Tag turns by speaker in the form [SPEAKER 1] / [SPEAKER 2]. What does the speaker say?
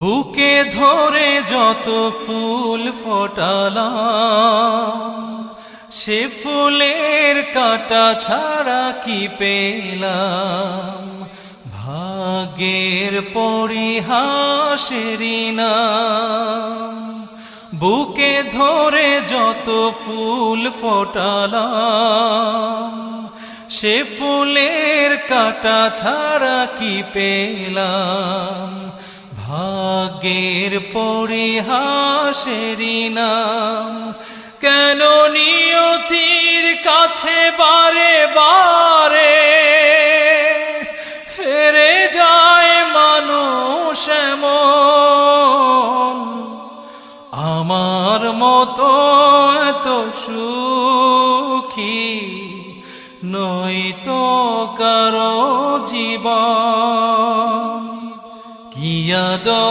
[SPEAKER 1] বুকে ধরে যত ফুল ফোটালাম, সে ফুলের কাঁটা ছাড়া কি পেলাম। ভাগ্যের পরিহাসেরই নাম। বুকে ধরে যত ফুল ফোটালাম, সে ফুলের কাঁটা ছাড়া কি পেলাম। ভাগ্যের পরিহাসেরই নাম। কেন নিয়তির কাছে বারে বারে হেরে যায় মানুষ এমন। আমার মতো এত সুখী নয়তো কারো জীবন। কি আদর